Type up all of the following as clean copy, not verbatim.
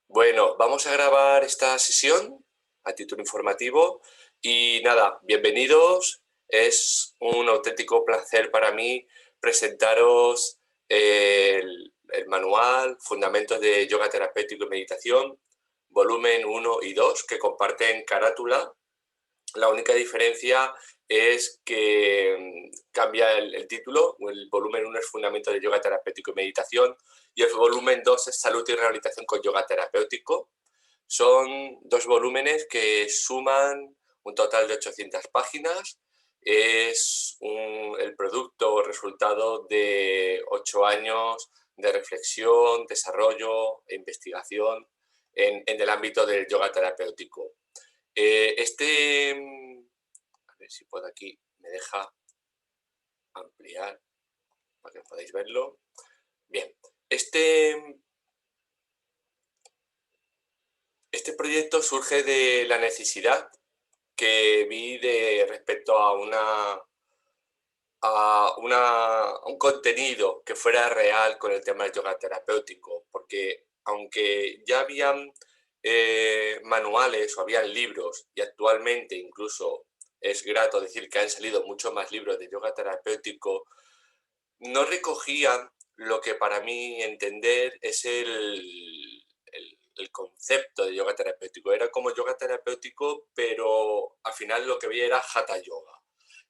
Bueno, vamos a grabar esta sesión a título informativo y nada, bienvenidos. Es un auténtico placer para mí presentaros el manual Fundamentos de Yoga Terapéutico y Meditación, volumen 1 y 2, que comparten carátula. La única diferencia es que cambia el título. El volumen 1 es Fundamentos de Yoga Terapéutico y Meditación y el volumen 2 es Salud y Rehabilitación con Yoga Terapéutico. Son dos volúmenes que suman un total de 800 páginas. Es el producto o resultado de 8 años de reflexión, desarrollo e investigación en el ámbito del yoga terapéutico. A ver si puedo aquí, me deja ampliar para que podáis verlo. Bien, este proyecto surge de la necesidad que vi respecto a un contenido que fuera real con el tema del yoga terapéutico, porque aunque ya habían manuales o habían libros, y actualmente incluso es grato decir que han salido muchos más libros de yoga terapéutico, no recogían lo que para mí entender es el concepto de yoga terapéutico. Era como yoga terapéutico, pero al final lo que veía era hatha yoga.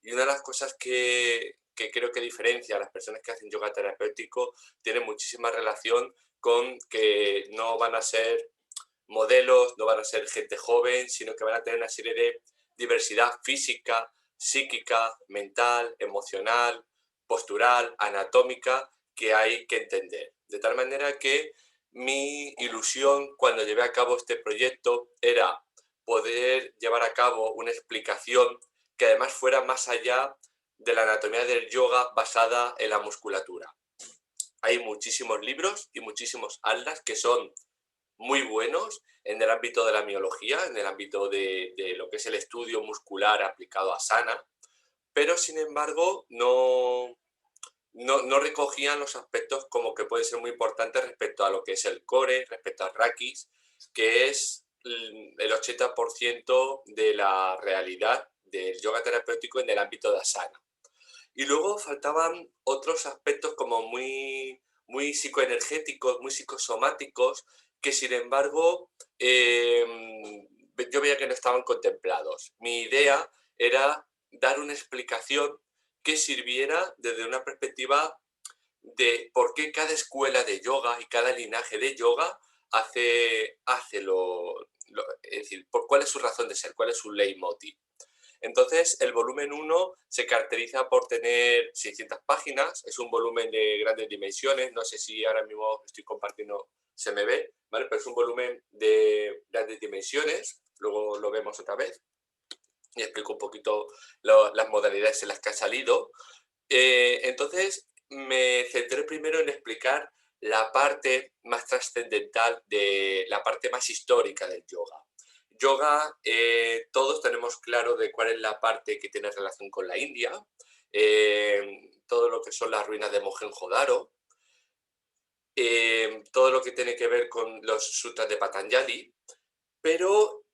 Y una de las cosas que creo que diferencia a las personas que hacen yoga terapéutico tiene muchísima relación con que no van a ser modelos, no van a ser gente joven, sino que van a tener una serie de diversidad física, psíquica, mental, emocional, postural, anatómica, que hay que entender. De tal manera que mi ilusión cuando llevé a cabo este proyecto era poder llevar a cabo una explicación que además fuera más allá de la anatomía del yoga basada en la musculatura. Hay muchísimos libros y muchísimos atlas que son muy buenos en el ámbito de la miología, en el ámbito de lo que es el estudio muscular aplicado a sana, pero sin embargo no recogían los aspectos como que pueden ser muy importantes respecto a lo que es el core, respecto al raquis, que es el 80% de la realidad del yoga terapéutico en el ámbito de asana. Y luego faltaban otros aspectos como muy psicoenergéticos, muy psicosomáticos, que sin embargo yo veía que no estaban contemplados. Mi idea era dar una explicación que sirviera desde una perspectiva de por qué cada escuela de yoga y cada linaje de yoga hace es decir, cuál es su razón de ser, cuál es su leitmotiv. Entonces, el volumen 1 se caracteriza por tener 600 páginas, es un volumen de grandes dimensiones, no sé si ahora mismo estoy compartiendo, se me ve, ¿vale? Pero es un volumen de grandes dimensiones, luego lo vemos otra vez y explico un poquito las modalidades en las que ha salido. Entonces, me centré primero en explicar la parte más trascendental, de la parte más histórica del yoga. Yoga, todos tenemos claro de cuál es la parte que tiene relación con la India, todo lo que son las ruinas de Mohenjo-Daro, todo lo que tiene que ver con los sutras de Patanjali, pero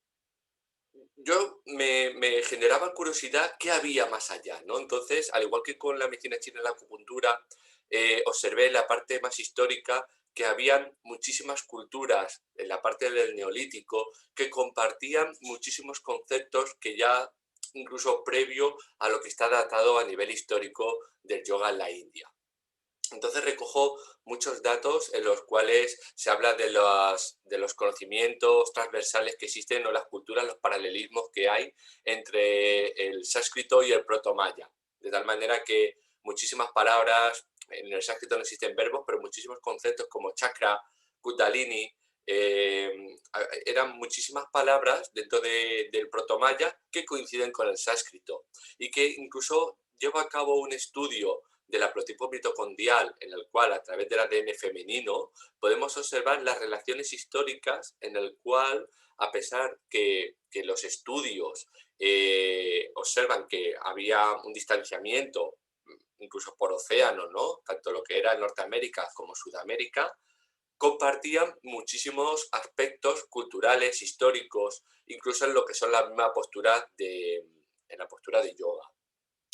yo me generaba curiosidad qué había más allá, ¿no? Entonces, al igual que con la medicina china y la acupuntura, observé en la parte más histórica que habían muchísimas culturas en la parte del neolítico que compartían muchísimos conceptos que ya incluso previo a lo que está datado a nivel histórico del yoga en la India. Entonces recojo muchos datos en los cuales se habla de los conocimientos transversales que existen o las culturas, los paralelismos que hay entre el sánscrito y el protomaya. De tal manera que muchísimas palabras, en el sánscrito no existen verbos, pero muchísimos conceptos como chakra, kundalini, eran muchísimas palabras dentro del protomaya que coinciden con el sánscrito y que incluso llevo a cabo un estudio del haplotipo mitocondrial, en el cual a través del ADN femenino podemos observar las relaciones históricas en el cual, a pesar que los estudios observan que había un distanciamiento, incluso por océano, ¿no? Tanto lo que era Norteamérica como Sudamérica, compartían muchísimos aspectos culturales, históricos, incluso en lo que son la misma postura en la postura de yoga.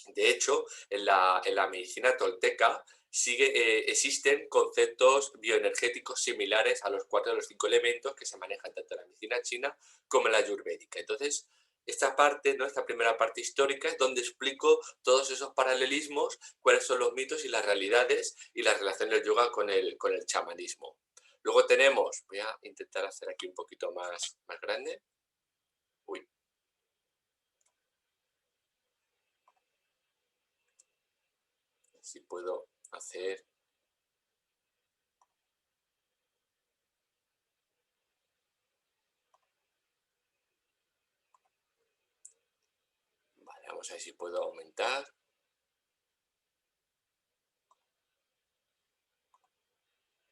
De hecho, en la medicina tolteca existen conceptos bioenergéticos similares a los 4 de los 5 elementos que se manejan tanto en la medicina china como en la ayurvédica. Entonces, esta parte, ¿no? Esta primera parte histórica es donde explico todos esos paralelismos, cuáles son los mitos y las realidades y la relación del yoga con el chamanismo. Luego tenemos, voy a intentar hacer aquí un poquito más grande. Uy, si puedo hacer. Vale, vamos a ver si puedo aumentar.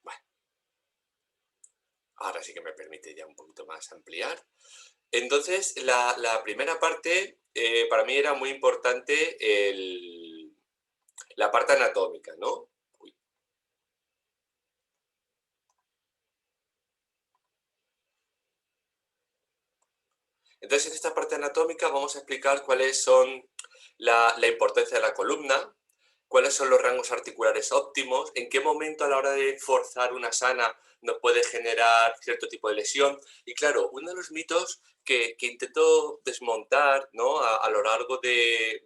Vale, ahora sí que me permite ya un poquito más ampliar. Entonces, la primera parte, para mí era muy importante la parte anatómica, ¿no? Uy. Entonces, en esta parte anatómica vamos a explicar cuáles son la importancia de la columna, cuáles son los rangos articulares óptimos, en qué momento a la hora de forzar una sana nos puede generar cierto tipo de lesión. Y claro, uno de los mitos que intento desmontar, ¿no? A lo largo de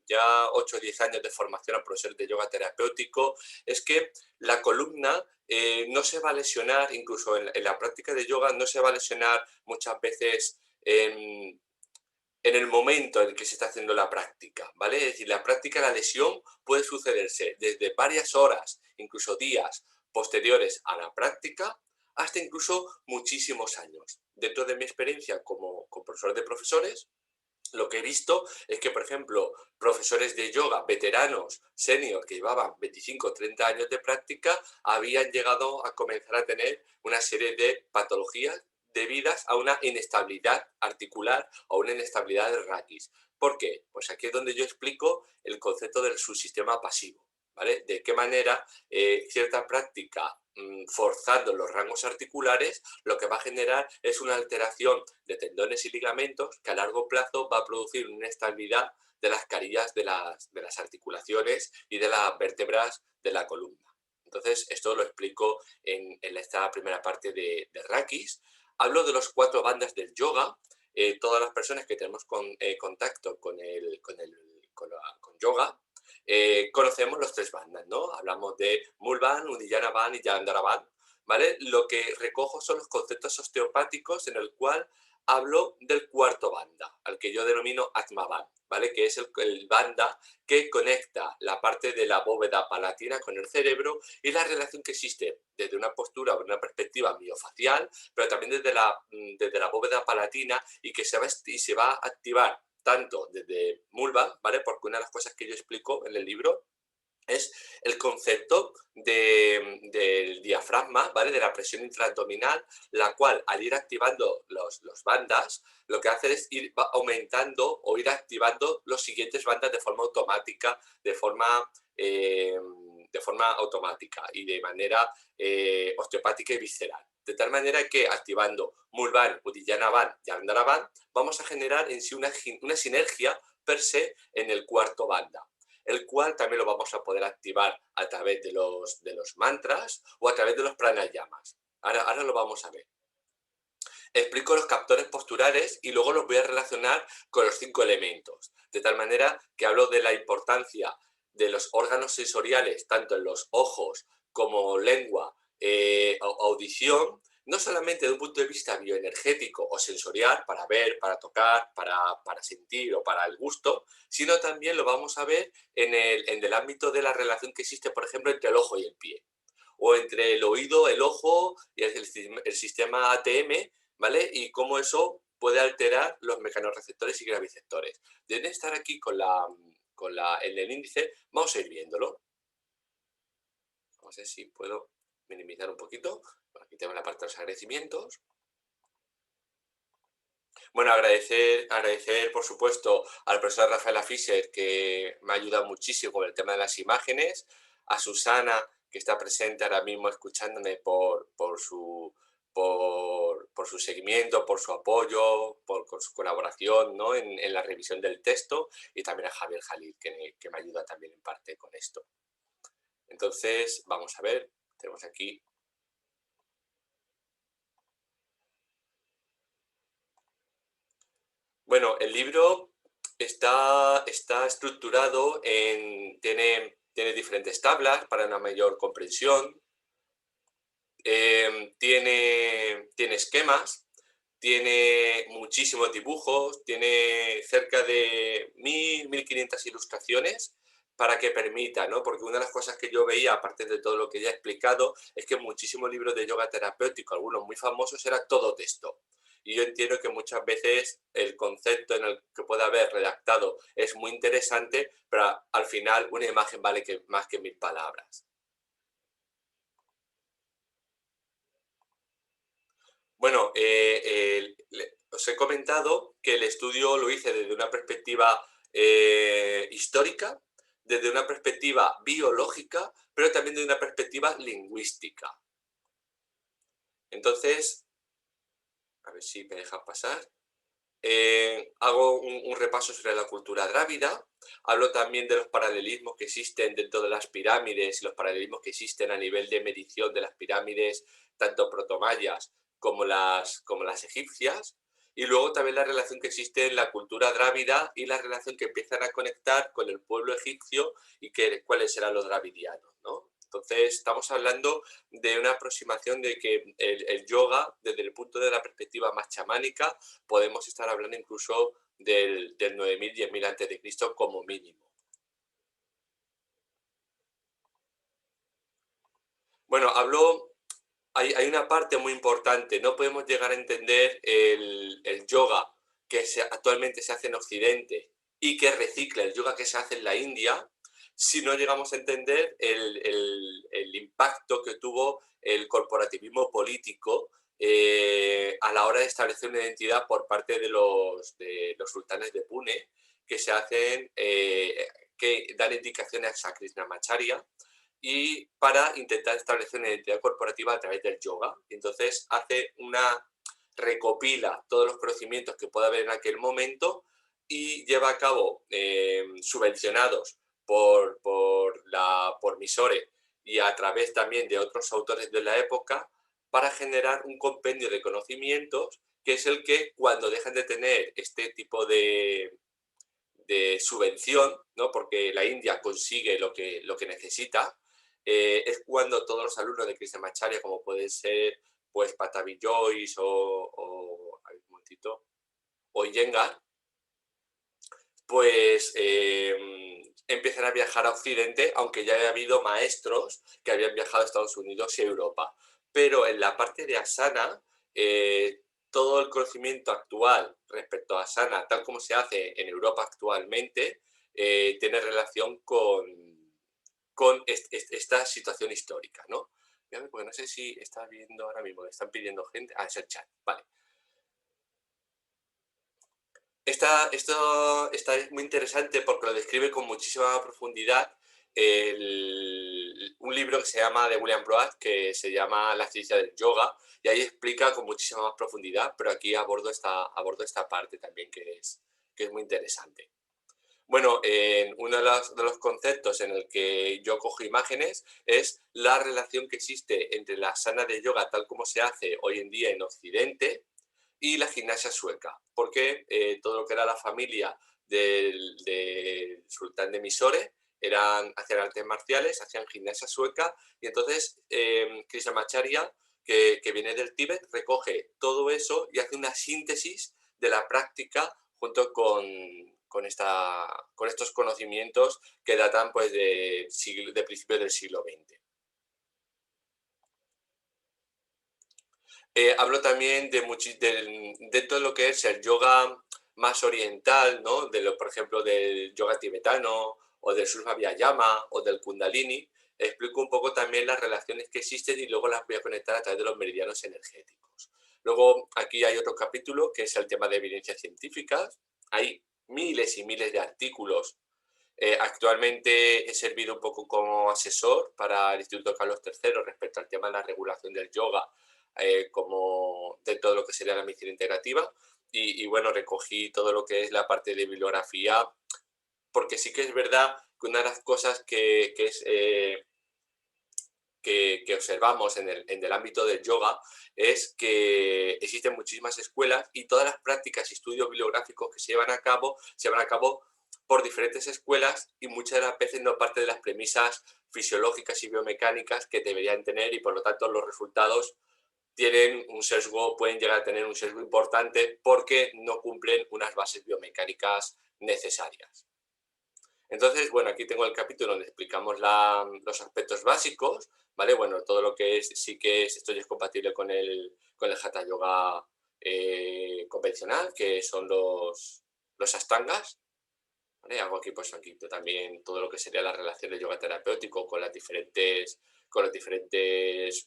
ya 8 o 10 años de formación a profesor de yoga terapéutico, es que la columna no se va a lesionar, incluso en la práctica de yoga no se va a lesionar muchas veces en el momento en el que se está haciendo la práctica, ¿vale? Es decir, la práctica, la lesión puede sucederse desde varias horas, incluso días posteriores a la práctica, hasta incluso muchísimos años. Dentro de mi experiencia como profesor de profesores, lo que he visto es que, por ejemplo, profesores de yoga, veteranos, senior, que llevaban 25 o 30 años de práctica, habían llegado a comenzar a tener una serie de patologías debidas a una inestabilidad articular o una inestabilidad de raquis. ¿Por qué? Pues aquí es donde yo explico el concepto del subsistema pasivo, ¿vale? De qué manera cierta práctica forzando los rangos articulares, lo que va a generar es una alteración de tendones y ligamentos que a largo plazo va a producir una inestabilidad de las carillas de las articulaciones y de las vértebras de la columna. Entonces, esto lo explico en esta primera parte de Rakis. Hablo de los 4 bandas del yoga. Todas las personas que tenemos contacto con yoga, conocemos los 3 bandas, ¿no? Hablamos de Mulban, Udiyana Band y Yandara Band, ¿vale? Lo que recojo son los conceptos osteopáticos en el cual hablo del cuarto banda, al que yo denomino Atma Band, ¿vale? Que es el banda que conecta la parte de la bóveda palatina con el cerebro y la relación que existe desde una postura o una perspectiva miofacial, pero también desde la bóveda palatina y que se va a activar tanto desde Mulva, ¿vale? Porque una de las cosas que yo explico en el libro es el concepto del diafragma, ¿vale? De la presión intraabdominal, la cual al ir activando los bandas, lo que hace es ir aumentando o ir activando los siguientes bandas de forma automática y de manera osteopática y visceral. De tal manera que activando Mulvan, Uddiyana Band y Andhara Band, vamos a generar en sí una sinergia per se en el cuarto banda, el cual también lo vamos a poder activar a través de los mantras o a través de los pranayamas. Ahora lo vamos a ver. Explico los captores posturales y luego los voy a relacionar con los 5 elementos, de tal manera que hablo de la importancia de los órganos sensoriales, tanto en los ojos como lengua, audición, no solamente de un punto de vista bioenergético o sensorial, para ver, para tocar, para sentir o para el gusto, sino también lo vamos a ver en el ámbito de la relación que existe, por ejemplo, entre el ojo y el pie, o entre el oído, el ojo y el sistema ATM, ¿vale? Y cómo eso puede alterar los mecanorreceptores y graviceptores. Deben estar aquí en el índice, vamos a ir viéndolo. Vamos a ver si puedo minimizar un poquito. Bueno, aquí tengo la parte de los agradecimientos. Bueno, agradecer, por supuesto, al profesor Rafaela Fischer, que me ha ayudado muchísimo con el tema de las imágenes, a Susana, que está presente ahora mismo escuchándome por su seguimiento, por su apoyo, por su colaboración, ¿no? en la revisión del texto, y también a Javier Jalil, que me ayuda también en parte con esto. Entonces, vamos a ver, tenemos aquí. Bueno, el libro está estructurado tiene diferentes tablas para una mayor comprensión, tiene esquemas, tiene muchísimos dibujos, tiene cerca de 1.500 ilustraciones para que permita, ¿no? Porque una de las cosas que yo veía, aparte de todo lo que ya he explicado, es que muchísimos libros de yoga terapéutico, algunos muy famosos, era todo texto. Y yo entiendo que muchas veces el concepto en el que puede haber redactado es muy interesante, pero al final una imagen vale más que 1000 palabras. Bueno, os he comentado que el estudio lo hice desde una perspectiva histórica, desde una perspectiva biológica, pero también desde una perspectiva lingüística. Entonces, a ver si me dejan pasar. Hago un repaso sobre la cultura drávida, hablo también de los paralelismos que existen dentro de las pirámides y los paralelismos que existen a nivel de medición de las pirámides, tanto protomayas como las egipcias, y luego también la relación que existe en la cultura drávida y la relación que empiezan a conectar con el pueblo egipcio y cuáles eran los dravidianos, ¿no? Entonces, estamos hablando de una aproximación de que el yoga, desde el punto de la perspectiva más chamánica, podemos estar hablando incluso del 9000, 10.000 a.C. como mínimo. Bueno, hay una parte muy importante, no podemos llegar a entender el yoga que actualmente se hace en Occidente y que recicla el yoga que se hace en la India, si no llegamos a entender el impacto que tuvo el corporativismo político a la hora de establecer una identidad por parte de los sultanes de Pune, que se hacen, que dan indicaciones a Krishnamacharya, y para intentar establecer una identidad corporativa a través del yoga. Entonces recopila todos los conocimientos que pueda haber en aquel momento y lleva a cabo, subvencionados por Misore y a través también de otros autores de la época, para generar un compendio de conocimientos que es el que, cuando dejan de tener este tipo de subvención, ¿no? Porque la India consigue lo que necesita, es cuando todos los alumnos de Krishnamacharya, como pueden ser pues Patabi Joyce un momentito, o Iyengar, pues empiezan a viajar a Occidente, aunque ya había habido maestros que habían viajado a Estados Unidos y Europa. Pero en la parte de asana, todo el conocimiento actual respecto a asana, tal como se hace en Europa actualmente, tiene relación con esta situación histórica, ¿no? Porque no sé si está viendo ahora mismo, le están pidiendo gente. Ah, es el chat, vale. Esto está muy interesante porque lo describe con muchísima profundidad un libro que se llama, de William Broad, que se llama La ciencia del yoga, y ahí explica con muchísima más profundidad, pero aquí abordo esta parte también que es muy interesante. Bueno, uno de los conceptos en el que yo cojo imágenes es la relación que existe entre la asana de yoga tal como se hace hoy en día en Occidente y la gimnasia sueca, porque todo lo que era la familia del sultán de Mysore hacían artes marciales, hacían gimnasia sueca, y entonces Krishnamacharya, que viene del Tíbet, recoge todo eso y hace una síntesis de la práctica junto con estos conocimientos que datan pues de principios del siglo XX. Hablo también dentro de lo que es el yoga más oriental, ¿no? Por ejemplo, del yoga tibetano, o del Surya Vyayama, o del Kundalini. Explico un poco también las relaciones que existen y luego las voy a conectar a través de los meridianos energéticos. Luego, aquí hay otro capítulo que es el tema de evidencias científicas. Hay miles y miles de artículos Actualmente he servido un poco como asesor para el Instituto Carlos III respecto al tema de la regulación del yoga, como dentro de lo que sería la medicina integrativa. Y bueno, recogí todo lo que es la parte de bibliografía, porque sí que es verdad que una de las cosas que observamos en el ámbito del yoga es que existen muchísimas escuelas y todas las prácticas y estudios bibliográficos que se llevan a cabo por diferentes escuelas y muchas de las veces no parte de las premisas fisiológicas y biomecánicas que deberían tener, y por lo tanto los resultados tienen un sesgo, pueden llegar a tener un sesgo importante porque no cumplen unas bases biomecánicas necesarias. Entonces, bueno, aquí tengo el capítulo donde explicamos los aspectos básicos, ¿vale? Bueno, todo lo que es, sí que es, esto ya es compatible con el Hatha Yoga convencional, que son los Ashtangas, ¿vale? Hago aquí, pues aquí también todo lo que sería la relación del yoga terapéutico con los diferentes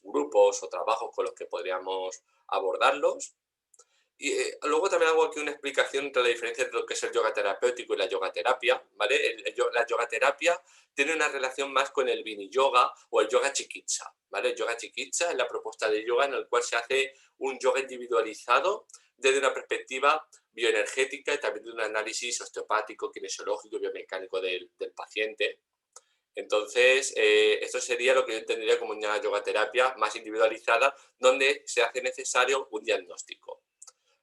grupos o trabajos con los que podríamos abordarlos. Y luego también hago aquí una explicación entre la diferencia entre lo que es el yoga terapéutico y la yoga terapia, ¿vale? La yoga terapia tiene una relación más con el Vini Yoga o el yoga chikitsa, ¿vale? El yoga chikitsa es la propuesta de yoga en el cual se hace un yoga individualizado desde una perspectiva bioenergética y también de un análisis osteopático, kinesiológico y biomecánico del paciente. Entonces, esto sería lo que yo entendería como una yoga terapia más individualizada, donde se hace necesario un diagnóstico.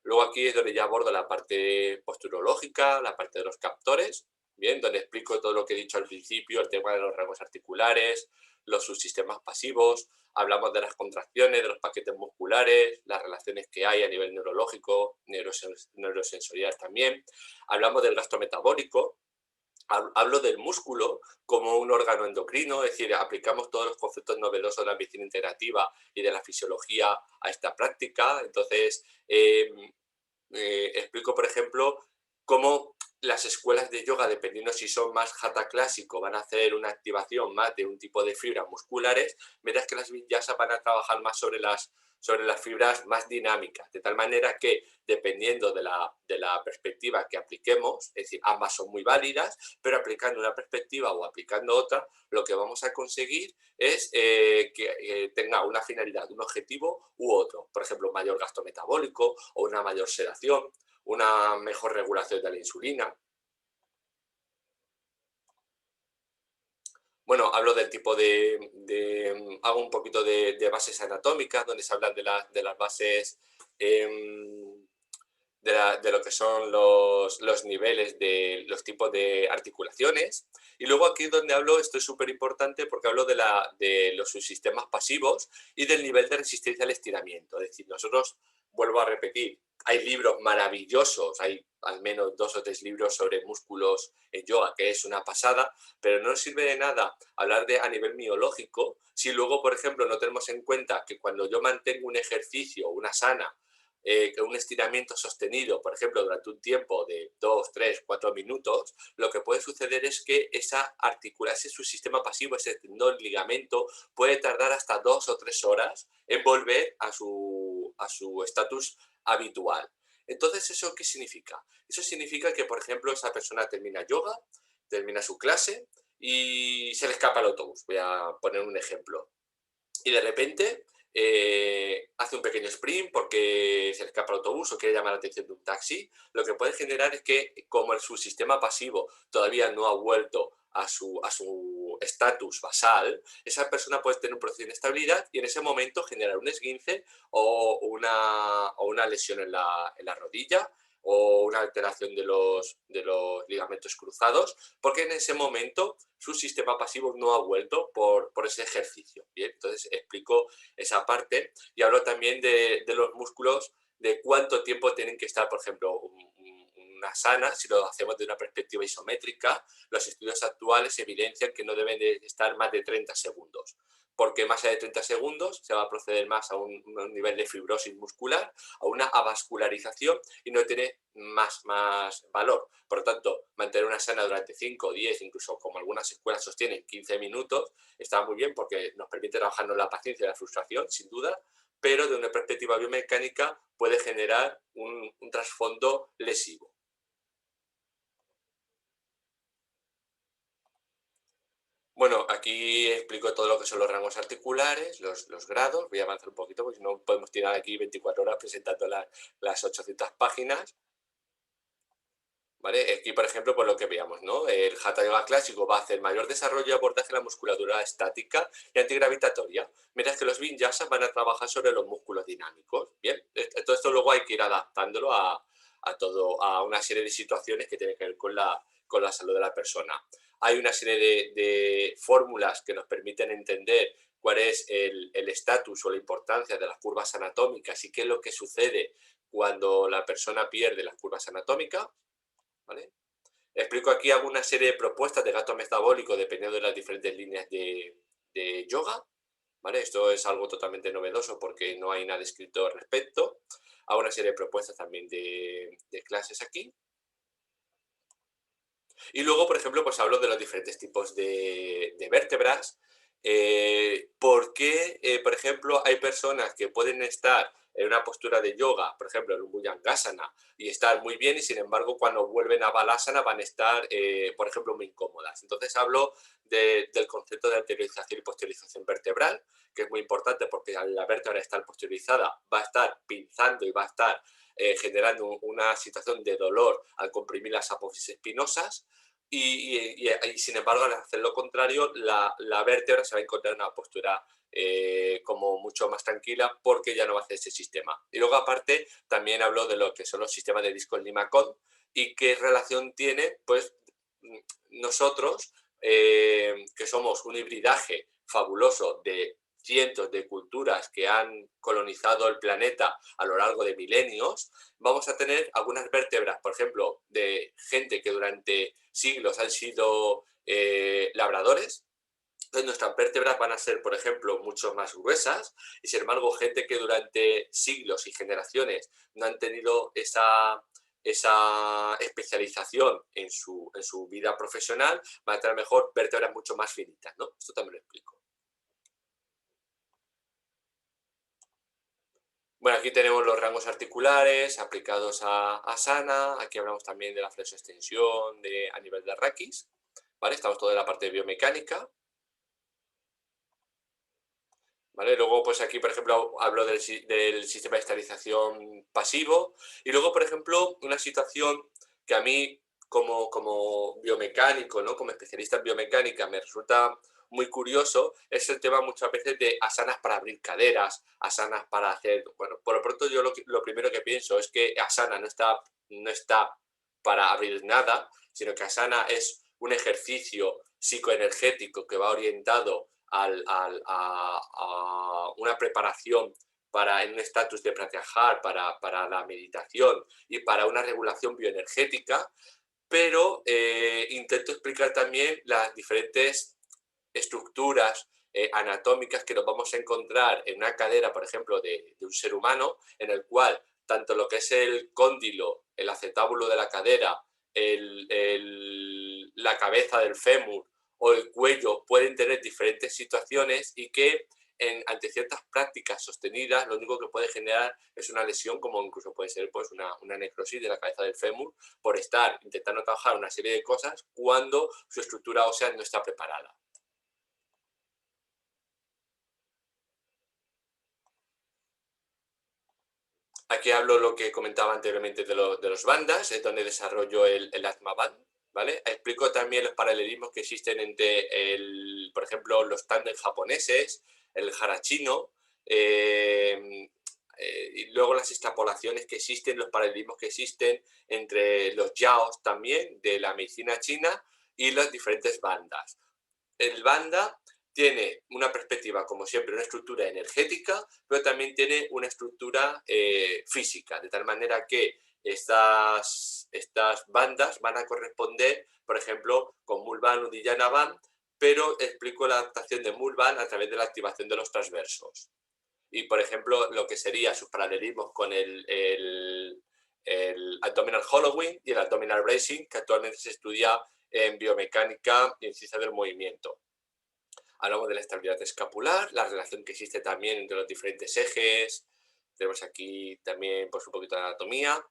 Luego aquí es donde ya abordo la parte posturológica, la parte de los captores, bien, donde explico todo lo que he dicho al principio, el tema de los rangos articulares, los subsistemas pasivos, hablamos de las contracciones, de los paquetes musculares, las relaciones que hay a nivel neurológico, neurosensorial también. Hablamos del gasto metabólico, hablo del músculo como un órgano endocrino, es decir, aplicamos todos los conceptos novedosos de la medicina integrativa y de la fisiología a esta práctica. Entonces, explico, por ejemplo, cómo las escuelas de yoga, dependiendo si son más hatha clásico, van a hacer una activación más de un tipo de fibras musculares, mientras que las vinyasa van a trabajar más sobre las fibras más dinámicas, de tal manera que dependiendo de la perspectiva que apliquemos, es decir, ambas son muy válidas, pero aplicando una perspectiva o aplicando otra, lo que vamos a conseguir es que tenga una finalidad, un objetivo u otro. Por ejemplo, un mayor gasto metabólico o una mayor sedación, una mejor regulación de la insulina. Bueno, hablo del tipo hago un poquito de bases anatómicas, donde se hablan de las bases de lo que son los niveles de los tipos de articulaciones. Y luego aquí donde hablo, esto es súper importante porque hablo de los subsistemas pasivos y del nivel de resistencia al estiramiento. Es decir, nosotros, vuelvo a repetir, hay libros maravillosos, hay al menos 2 o 3 libros sobre músculos en yoga, que es una pasada, pero no nos sirve de nada hablar a nivel miológico si luego, por ejemplo, no tenemos en cuenta que cuando yo mantengo un ejercicio, una sana, que un estiramiento sostenido, por ejemplo, durante un tiempo de 2, 3, 4 minutos, lo que puede suceder es que esa articulación, su sistema pasivo, ese tendón, ligamento, puede tardar hasta 2 o 3 horas en volver a su estatus habitual. Entonces, ¿eso qué significa? Eso significa que, por ejemplo, esa persona termina yoga, termina su clase y se le escapa el autobús. Voy a poner un ejemplo. Y de repente hace un pequeño sprint porque se le escapa el autobús o quiere llamar la atención de un taxi. Lo que puede generar es que, como su sistema pasivo todavía no ha vuelto a su estatus basal, esa persona puede tener un proceso de inestabilidad y en ese momento generar un esguince o una lesión en la rodilla o una alteración de los ligamentos cruzados, porque en ese momento su sistema pasivo no ha vuelto por ese ejercicio. Bien, entonces explico esa parte y hablo también de los músculos, de cuánto tiempo tienen que estar, por ejemplo, una sana, si lo hacemos de una perspectiva isométrica, los estudios actuales evidencian que no deben de estar más de 30 segundos, porque más allá de 30 segundos se va a proceder más a un nivel de fibrosis muscular, a una avascularización y no tiene más valor. Por lo tanto, mantener una sana durante 5, 10, incluso como algunas escuelas sostienen, 15 minutos, está muy bien porque nos permite trabajarnos la paciencia y la frustración, sin duda, pero de una perspectiva biomecánica puede generar un trasfondo lesivo. Aquí explico todo lo que son los rangos articulares, los grados. Voy a avanzar un poquito porque si no podemos tirar aquí 24 horas presentando las 800 páginas. ¿Vale? Aquí, por ejemplo, por lo que veamos, ¿no? El Hatha Yoga clásico va a hacer mayor desarrollo y abordaje en la musculatura estática y antigravitatoria, mientras que los vinyasas van a trabajar sobre los músculos dinámicos. Bien, todo esto luego hay que ir adaptándolo a una serie de situaciones que tienen que ver con la salud de la persona. Hay una serie de fórmulas que nos permiten entender cuál es el estatus o la importancia de las curvas anatómicas y qué es lo que sucede cuando la persona pierde las curvas anatómicas. ¿Vale? Explico aquí alguna serie de propuestas de gasto metabólico dependiendo de las diferentes líneas de yoga. ¿Vale? Esto es algo totalmente novedoso porque no hay nada escrito al respecto. Hago una serie de propuestas también de clases aquí. Y luego, por ejemplo, pues hablo de los diferentes tipos de vértebras. ¿Por qué, por ejemplo, hay personas que pueden estar en una postura de yoga, por ejemplo, en un Bhujangasana, y estar muy bien, y sin embargo, cuando vuelven a Balasana van a estar, por ejemplo, muy incómodas? Entonces hablo del concepto de anteriorización y posteriorización vertebral, que es muy importante porque al la vértebra estar posteriorizada va a estar pinzando y va a estar generando una situación de dolor al comprimir las apófisis espinosas. Y sin embargo, al hacer lo contrario, la vértebra se va a encontrar en una postura como mucho más tranquila porque ya no va a hacer ese sistema. Y luego, aparte, también hablo de lo que son los sistemas de disco limacón y qué relación tiene, pues, nosotros, que somos un hibridaje fabuloso de cientos de culturas que han colonizado el planeta a lo largo de milenios, vamos a tener algunas vértebras, por ejemplo, de gente que durante siglos han sido labradores. Entonces nuestras vértebras van a ser, por ejemplo, mucho más gruesas, y sin embargo gente que durante siglos y generaciones no han tenido esa especialización en su vida profesional, van a tener mejor vértebras mucho más finitas, ¿no? Esto también lo explico. Bueno, aquí tenemos los rangos articulares aplicados a asana. Aquí hablamos también de la flexoextensión a nivel de raquis. ¿Vale? Estamos todo en la parte de biomecánica. ¿Vale? Luego, pues aquí, por ejemplo, hablo del sistema de estabilización pasivo. Y luego, por ejemplo, una situación que a mí, como biomecánico, ¿no? Como especialista en biomecánica, me resulta muy curioso, es el tema muchas veces de asanas para abrir caderas, asanas para hacer... Bueno, por lo pronto yo lo primero que pienso es que asana no está para abrir nada, sino que asana es un ejercicio psicoenergético que va orientado a una preparación en un estatus de pratyahara, para la meditación y para una regulación bioenergética, pero intento explicar también las diferentes estructuras anatómicas que nos vamos a encontrar en una cadera, por ejemplo, de un ser humano, en el cual tanto lo que es el cóndilo, el acetábulo de la cadera, la cabeza del fémur o el cuello pueden tener diferentes situaciones y que ante ciertas prácticas sostenidas lo único que puede generar es una lesión, como incluso puede ser pues, una necrosis de la cabeza del fémur por estar intentando trabajar una serie de cosas cuando su estructura ósea no está preparada. Aquí hablo lo que comentaba anteriormente de los bandas, es donde desarrollo el Atma Band, ¿vale? Explico también los paralelismos que existen entre, por ejemplo, los tándem japoneses, el hara chino, y luego las extrapolaciones que existen, los paralelismos que existen entre los yaos también de la medicina china y las diferentes bandas. El banda tiene una perspectiva, como siempre, una estructura energética, pero también tiene una estructura física, de tal manera que estas bandas van a corresponder, por ejemplo, con Mulvan Uddiyana Band, pero explico la adaptación de Mulvan a través de la activación de los transversos. Y, por ejemplo, lo que sería sus paralelismos con el abdominal hollowing y el abdominal bracing, que actualmente se estudia en biomecánica y en ciencia del movimiento. Hablamos de la estabilidad escapular, la relación que existe también entre los diferentes ejes. Tenemos aquí también pues, un poquito de anatomía,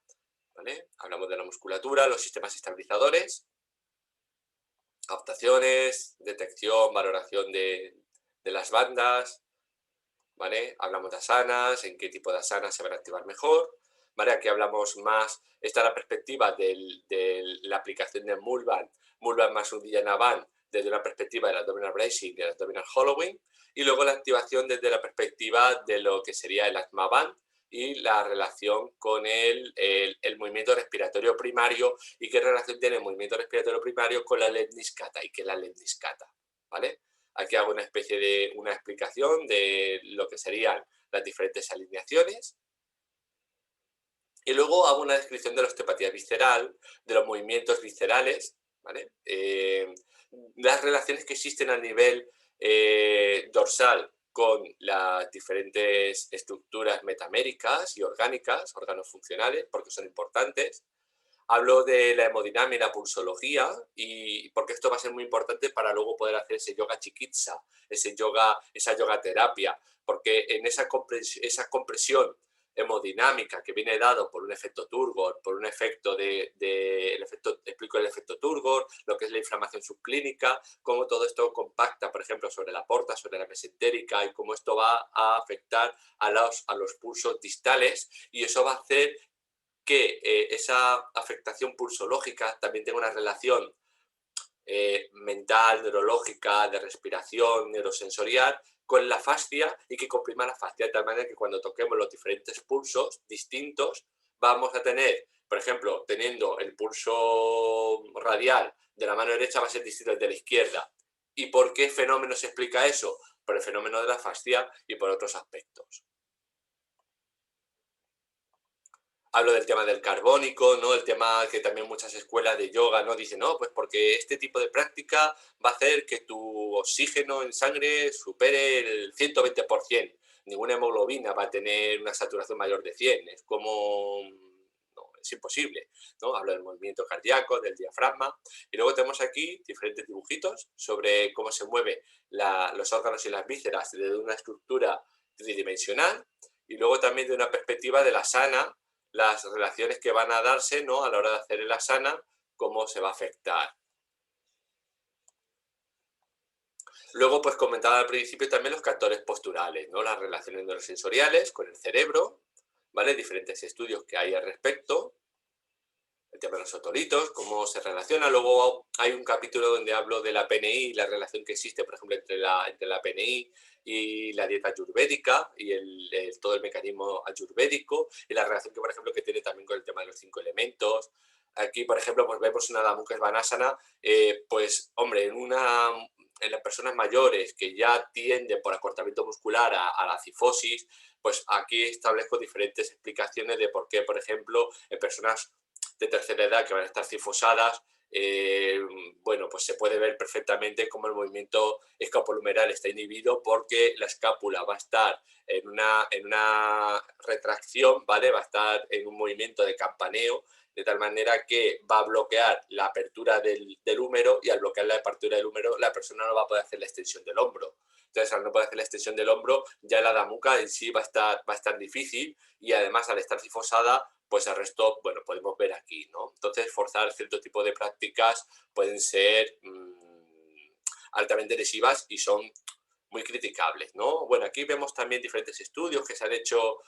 ¿vale? Hablamos de la musculatura, los sistemas estabilizadores. adaptaciones, detección, valoración de las bandas, ¿vale? Hablamos de asanas, en qué tipo de asanas se van a activar mejor, ¿vale? Aquí hablamos más, está la perspectiva de la aplicación de Mulban más Uddiyana Band desde una perspectiva del abdominal bracing y del abdominal hollowing, y luego la activación desde la perspectiva de lo que sería el Atma Band y la relación con el movimiento respiratorio primario y qué relación tiene el movimiento respiratorio primario con la lepniscata y qué es la lepniscata, ¿vale? Aquí hago una especie de una explicación de lo que serían las diferentes alineaciones y luego hago una descripción de la osteopatía visceral, de los movimientos viscerales, ¿vale? Las relaciones que existen a nivel dorsal con las diferentes estructuras metaméricas y orgánicas, órganos funcionales, porque son importantes. Hablo de la hemodinamia y la pulsología, y porque esto va a ser muy importante para luego poder hacer ese yoga chikitsa, esa yoga terapia, porque en esa compresión hemodinámica que viene dado por un efecto Turgor, por un efecto explico el efecto Turgor, lo que es la inflamación subclínica, cómo todo esto compacta, por ejemplo, sobre la porta, sobre la mesentérica, y cómo esto va a afectar a los pulsos distales, y eso va a hacer que esa afectación pulsológica también tenga una relación mental, neurológica, de respiración, neurosensorial, con la fascia y que comprima la fascia de tal manera que cuando toquemos los diferentes pulsos distintos vamos a tener, por ejemplo, teniendo el pulso radial de la mano derecha va a ser distinto al de la izquierda. ¿Y por qué fenómeno se explica eso? Por el fenómeno de la fascia y por otros aspectos. Hablo del tema del carbónico, ¿no? El tema que también muchas escuelas de yoga, ¿no? Dicen, no, pues porque este tipo de práctica va a hacer que tu oxígeno en sangre supere el 120%. Ninguna hemoglobina va a tener una saturación mayor de 100. Es como... No, es imposible, ¿no? Hablo del movimiento cardíaco, del diafragma. Y luego tenemos aquí diferentes dibujitos sobre cómo se mueven los órganos y las vísceras desde una estructura tridimensional y luego también de una perspectiva de la sana, las relaciones que van a darse, ¿no? A la hora de hacer el asana, cómo se va a afectar. Luego, pues comentaba al principio también los factores posturales, ¿no? Las relaciones neurosensoriales con el cerebro, ¿vale? Diferentes estudios que hay al respecto. El tema de los otolitos, cómo se relaciona. Luego hay un capítulo donde hablo de la PNI y la relación que existe, por ejemplo, entre la PNI y la dieta ayurvédica y todo el mecanismo ayurvédico y la relación que, por ejemplo, que tiene también con el tema de los 5 elementos. Aquí, por ejemplo, pues vemos una Adho Mukha Svanasana, pues, hombre, en las personas mayores que ya tienden por acortamiento muscular a la cifosis, pues aquí establezco diferentes explicaciones de por qué, por ejemplo, en personas de tercera edad que van a estar cifosadas, bueno, pues se puede ver perfectamente cómo el movimiento escapolumeral está inhibido porque la escápula va a estar en una retracción, ¿vale? Va a estar en un movimiento de campaneo, de tal manera que va a bloquear la apertura del húmero y al bloquear la apertura del húmero la persona no va a poder hacer la extensión del hombro. Entonces, al no poder hacer la extensión del hombro, ya la damuca en sí va a estar difícil y además al estar cifosada, pues el resto, bueno, podemos ver aquí, ¿no? Entonces, forzar cierto tipo de prácticas pueden ser altamente lesivas y son muy criticables, ¿no? Bueno, aquí vemos también diferentes estudios que se han hecho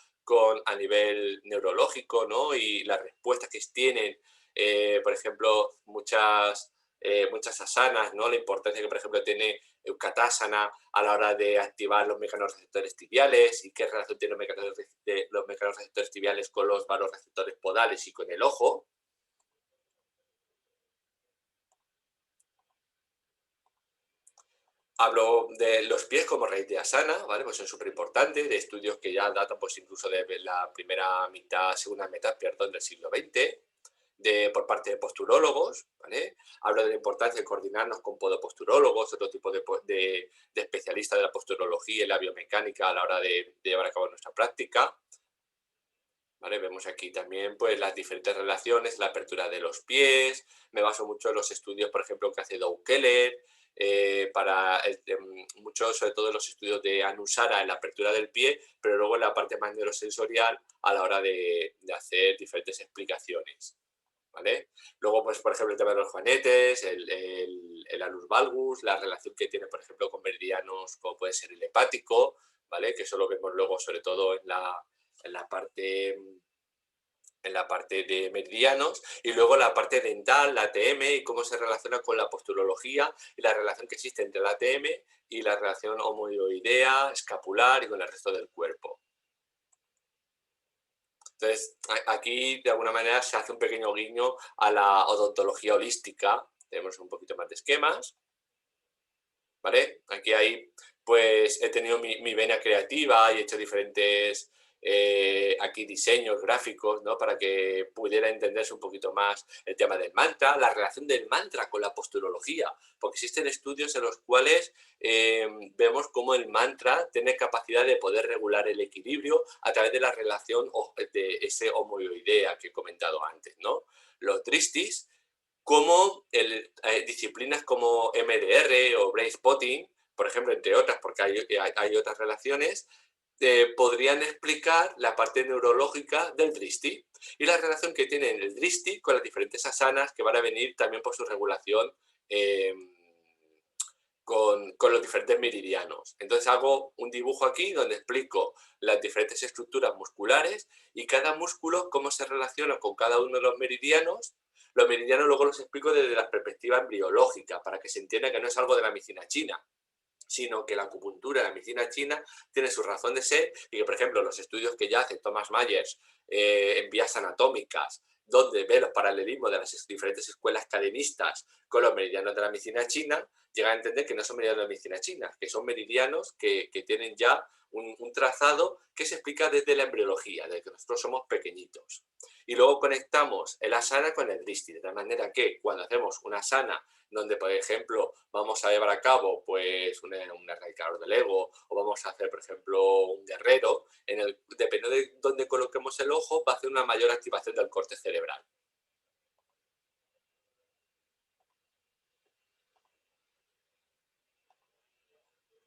a nivel neurológico, ¿no? Y las respuestas que tienen, por ejemplo, muchas asanas, ¿no? La importancia que, por ejemplo, tiene Utkatasana a la hora de activar los mecanorreceptores tibiales y qué relación tienen los mecanorreceptores tibiales con los vasoreceptores podales y con el ojo. Hablo de los pies como raíz de asana, ¿vale? Pues son súper importantes, de estudios que ya datan pues incluso de la segunda mitad, perdón, del siglo XX, por parte de posturólogos, ¿vale? Hablo de la importancia de coordinarnos con podoposturólogos, otro tipo de especialistas de la posturología y la biomecánica a la hora de llevar a cabo nuestra práctica. ¿Vale? Vemos aquí también pues, las diferentes relaciones, la apertura de los pies, me baso mucho en los estudios, por ejemplo, que hace Doug Keller, mucho, sobre todo en los estudios de Anusara en la apertura del pie, pero luego en la parte más neurosensorial a la hora de hacer diferentes explicaciones. ¿vale? Luego, pues, por ejemplo, el tema de los juanetes, el alus valgus, la relación que tiene, por ejemplo, con meridianos como puede ser el hepático, ¿vale? Que eso lo vemos luego sobre todo en la parte en la parte de meridianos, y luego la parte dental, la ATM, y cómo se relaciona con la posturología y la relación que existe entre la ATM y la relación homoidoidea, escapular y con el resto del cuerpo. Entonces, aquí de alguna manera se hace un pequeño guiño a la odontología holística. Tenemos un poquito más de esquemas, ¿vale? Pues he tenido mi vena creativa y he hecho diferentes aquí diseños gráficos, ¿no? Para que pudiera entenderse un poquito más el tema del mantra, la relación del mantra con la posturología, porque existen estudios en los cuales vemos cómo el mantra tiene capacidad de poder regular el equilibrio a través de la relación de ese homoioidea que he comentado antes, ¿no? Los tristis, como disciplinas como MDR o Brain Spotting, por ejemplo, entre otras, porque hay otras relaciones, podrían explicar la parte neurológica del Dristi y la relación que tiene el Dristi con las diferentes asanas que van a venir también por su regulación eh, con los diferentes meridianos. Entonces hago un dibujo aquí donde explico las diferentes estructuras musculares y cada músculo cómo se relaciona con cada uno de los meridianos. Los meridianos luego los explico desde la perspectiva embriológica para que se entienda que no es algo de la medicina china, sino que la acupuntura, la medicina china, tiene su razón de ser y que, por ejemplo, los estudios que ya hace Thomas Myers en vías anatómicas, donde ve los paralelismos de las diferentes escuelas cadenistas con los meridianos de la medicina china, llega a entender que no son meridianos de la medicina china, que son meridianos que tienen ya un trazado que se explica desde la embriología, desde que nosotros somos pequeñitos. Y luego conectamos el asana con el dristi, de tal manera que cuando hacemos una asana donde, por ejemplo, vamos a llevar a cabo pues un erradicador del ego, o vamos a hacer, por ejemplo, un guerrero, dependiendo de dónde coloquemos el ojo, va a hacer una mayor activación del corte cerebral.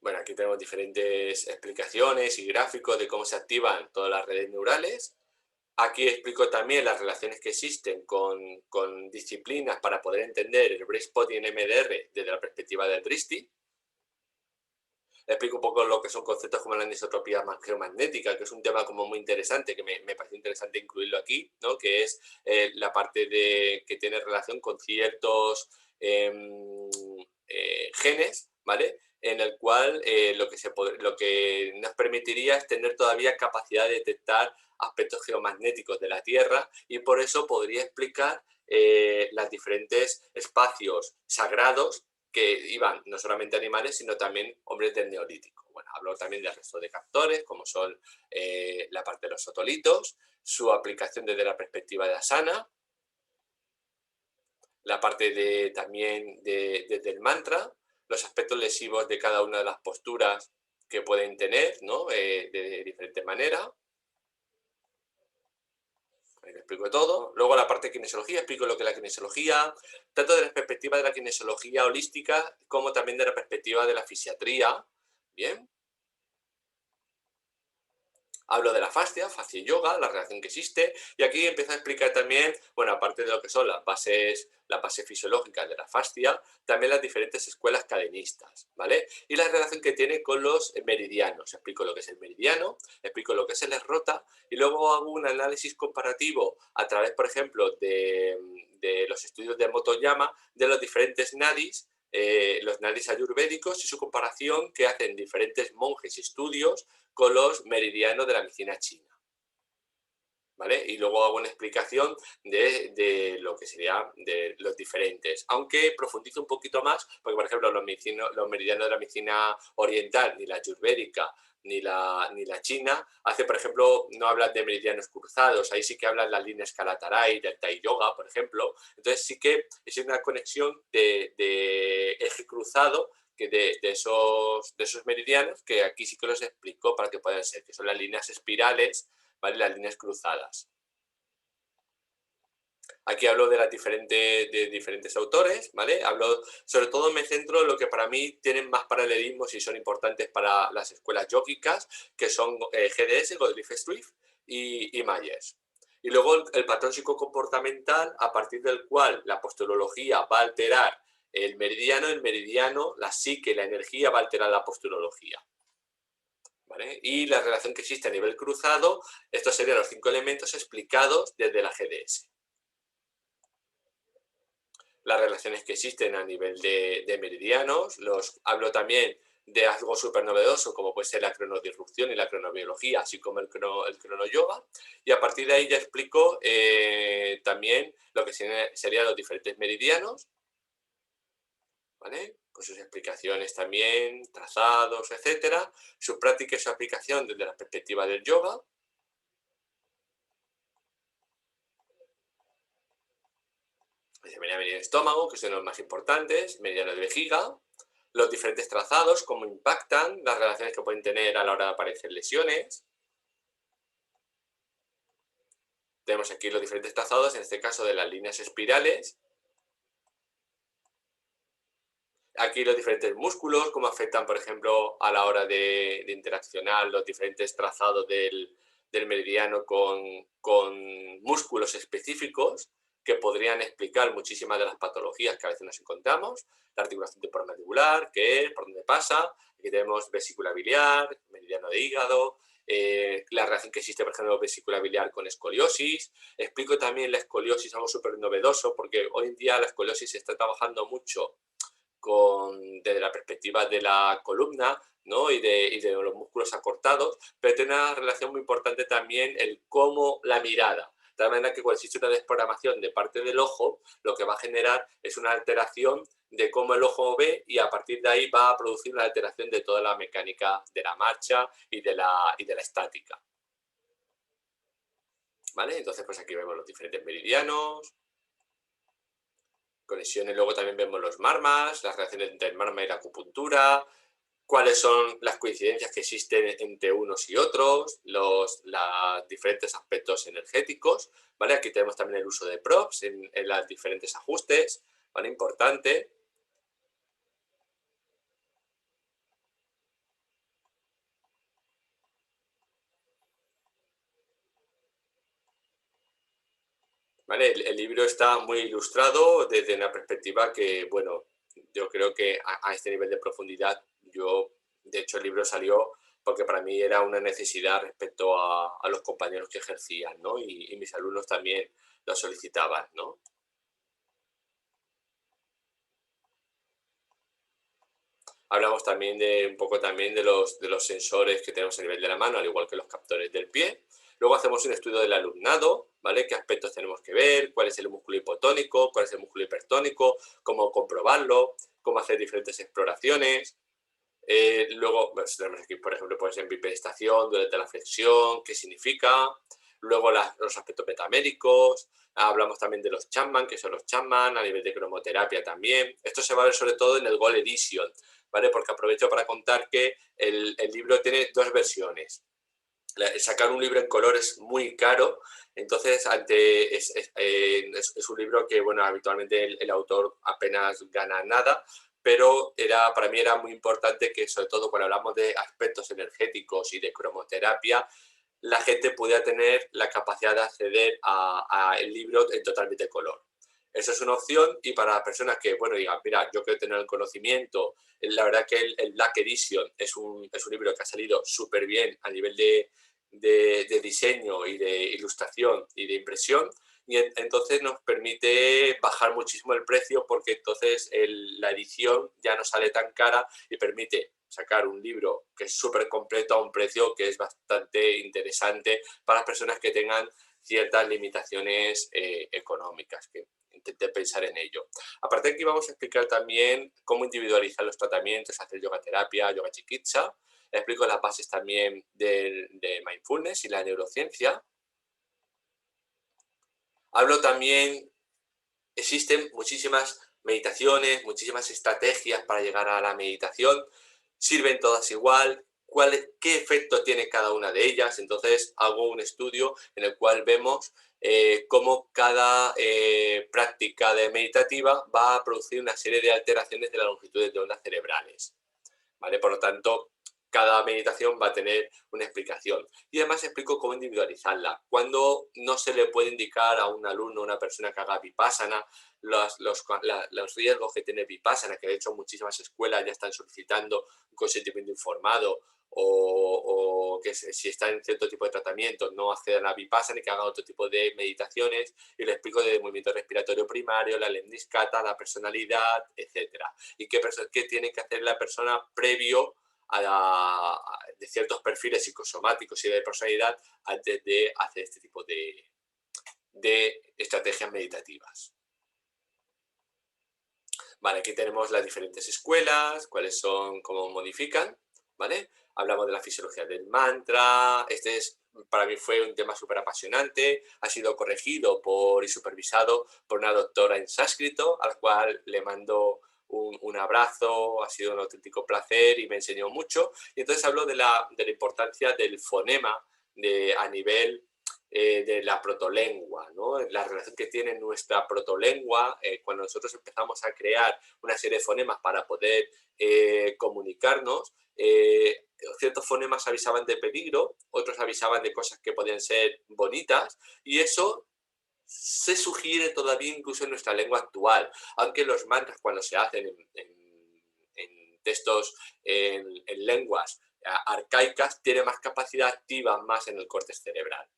Bueno, aquí tenemos diferentes explicaciones y gráficos de cómo se activan todas las redes neurales. Aquí explico también las relaciones que existen con disciplinas para poder entender el Brain Spotting en MDR desde la perspectiva del Dristi. Explico un poco lo que son conceptos como la anisotropía geomagnética, que es un tema como muy interesante, que me parece interesante incluirlo aquí, ¿no? Que es la parte que tiene relación con ciertos genes, ¿vale? En el cual lo que nos permitiría es tener todavía capacidad de detectar aspectos geomagnéticos de la Tierra, y por eso podría explicar los diferentes espacios sagrados que iban no solamente animales, sino también hombres del Neolítico. Bueno, hablo también del resto de captores, como son la parte de los otolitos, su aplicación desde la perspectiva de Asana, la parte también desde el mantra, los aspectos lesivos de cada una de las posturas que pueden tener, ¿no? De diferente manera. Ahí lo explico todo. Luego la parte de kinesiología, explico lo que es la kinesiología, tanto de la perspectiva de la kinesiología holística como también de la perspectiva de la fisiatría. Bien. Hablo de la fascia yoga, la relación que existe, y aquí empiezo a explicar también, bueno, aparte de lo que son la base fisiológica de la fascia, también las diferentes escuelas cadenistas, ¿vale? Y la relación que tiene con los meridianos. Explico lo que es el meridiano, explico lo que es el esrota, y luego hago un análisis comparativo a través, por ejemplo, de los estudios de Motoyama, de los diferentes nadis, los nadis ayurvédicos y su comparación que hacen diferentes monjes y estudios con los meridianos de la medicina china, ¿vale? Y luego hago una explicación de lo que sería de los diferentes, aunque profundizo un poquito más, porque por ejemplo los meridianos de la medicina oriental, ni la ayurvédica, ni la china, por ejemplo, no hablan de meridianos cruzados, ahí sí que hablan las líneas Kalataray, del Tai Yoga, por ejemplo, entonces sí que es una conexión de eje cruzado que de esos meridianos, que aquí sí que los explico para que puedan ser, que son las líneas espirales, ¿vale? Las líneas cruzadas. Aquí hablo de diferentes autores, ¿vale? Sobre todo me centro en lo que para mí tienen más paralelismos y son importantes para las escuelas yógicas, que son GDS, Godliff Swift y Myers. Y luego el patrón psicocomportamental, a partir del cual la posturología va a alterar el meridiano, la psique, la energía va a alterar la posturología. ¿Vale? Y la relación que existe a nivel cruzado, estos serían los 5 elementos explicados desde la GDS. Las relaciones que existen a nivel de meridianos, hablo también de algo súper novedoso como puede ser la cronodisrupción y la cronobiología, así como el cronoyoga, y a partir de ahí ya explico también lo que serían los diferentes meridianos, ¿vale? Con sus explicaciones también, trazados, etcétera, su práctica y su aplicación desde la perspectiva del yoga. El meridiano del estómago, que son los más importantes, meridiano de vejiga, los diferentes trazados, cómo impactan, las relaciones que pueden tener a la hora de aparecer lesiones. Tenemos aquí los diferentes trazados, en este caso de las líneas espirales. Aquí los diferentes músculos, cómo afectan, por ejemplo, a la hora de interaccionar los diferentes trazados del meridiano con músculos específicos que podrían explicar muchísimas de las patologías que a veces nos encontramos. La articulación temporomandibular, qué es, por dónde pasa. Aquí tenemos vesícula biliar, meridiano de hígado, la relación que existe, por ejemplo, vesícula biliar con escoliosis. Explico también la escoliosis, algo súper novedoso, porque hoy en día la escoliosis se está trabajando mucho desde la perspectiva de la columna, ¿no? y de los músculos acortados, pero tiene una relación muy importante también el cómo la mirada. De tal manera que cuando existe una desprogramación de parte del ojo, lo que va a generar es una alteración de cómo el ojo ve y a partir de ahí va a producir una alteración de toda la mecánica de la marcha y de la estática. ¿Vale? Entonces, pues aquí vemos los diferentes meridianos, conexiones, luego también vemos los marmas, las relaciones entre el marma y la acupuntura, cuáles son las coincidencias que existen entre unos y otros, los diferentes aspectos energéticos, ¿vale? Aquí tenemos también el uso de props en los diferentes ajustes, ¿vale? Importante. ¿Vale? El libro está muy ilustrado desde una perspectiva que, bueno, yo creo que a este nivel de profundidad, de hecho el libro salió porque para mí era una necesidad respecto a los compañeros que ejercían, ¿no? Y mis alumnos también lo solicitaban, ¿no? Hablamos también un poco también de los sensores que tenemos a nivel de la mano, al igual que los captores del pie. Luego hacemos un estudio del alumnado, ¿vale? ¿Qué aspectos tenemos que ver? ¿Cuál es el músculo hipotónico? ¿Cuál es el músculo hipertónico? ¿Cómo comprobarlo? ¿Cómo hacer diferentes exploraciones? Luego, pues, tenemos aquí, por ejemplo, pues en bipedestación, durante la flexión, qué significa. Luego los aspectos metamédicos. Hablamos también de los Chapman, que son los Chapman, a nivel de cromoterapia también. Esto se va a ver sobre todo en el Gold Edition, ¿vale? Porque aprovecho para contar que el libro tiene 2 versiones. Sacar un libro en color es muy caro, entonces es un libro que, bueno, habitualmente el autor apenas gana nada, pero para mí era muy importante que, sobre todo cuando hablamos de aspectos energéticos y de cromoterapia, la gente pudiera tener la capacidad de acceder a el libro en totalmente color. Eso es una opción, y para personas que, bueno, digan, mira, yo quiero tener el conocimiento, la verdad que el Black Edition es un libro que ha salido súper bien a nivel de diseño y de ilustración y de impresión, y entonces nos permite bajar muchísimo el precio, porque entonces la edición ya no sale tan cara y permite sacar un libro que es súper completo a un precio que es bastante interesante para las personas que tengan ciertas limitaciones económicas, que intenté pensar en ello. Aparte de aquí vamos a explicar también cómo individualizar los tratamientos, hacer yoga terapia, yoga chikitsa. Explico las bases también de mindfulness y la neurociencia. Hablo también, existen muchísimas meditaciones, muchísimas estrategias para llegar a la meditación. Sirven todas igual. ¿Qué efecto tiene cada una de ellas? Entonces hago un estudio en el cual vemos cómo cada práctica meditativa va a producir una serie de alteraciones de las longitudes de ondas cerebrales, ¿vale? Por lo tanto, cada meditación va a tener una explicación. Y además explico cómo individualizarla. Cuando no se le puede indicar a un alumno, a una persona que haga Vipassana, los riesgos que tiene Vipassana, que de hecho muchísimas escuelas ya están solicitando un consentimiento informado, o que si está en cierto tipo de tratamiento no accedan a Vipassana y que hagan otro tipo de meditaciones, y le explico de movimiento respiratorio primario, la lemniscata, la personalidad, etcétera. Y qué tiene que hacer la persona previo de ciertos perfiles psicosomáticos y de personalidad antes de hacer este tipo de estrategias meditativas. Vale, aquí tenemos las diferentes escuelas, cuáles son, cómo modifican, ¿vale? Hablamos de la fisiología del mantra. Para mí fue un tema súper apasionante. Ha sido corregido y supervisado por una doctora en sánscrito, a la cual le mando un abrazo. Ha sido un auténtico placer y me enseñó mucho. Y entonces hablo de la importancia del fonema a nivel de la protolengua, ¿no? La relación que tiene nuestra protolengua cuando nosotros empezamos a crear una serie de fonemas para poder comunicarnos. Ciertos fonemas avisaban de peligro, otros avisaban de cosas que podían ser bonitas, y eso se sugiere todavía incluso en nuestra lengua actual, aunque los mantras cuando se hacen en textos, en lenguas arcaicas, tienen más capacidad activa más en el córtex cerebral.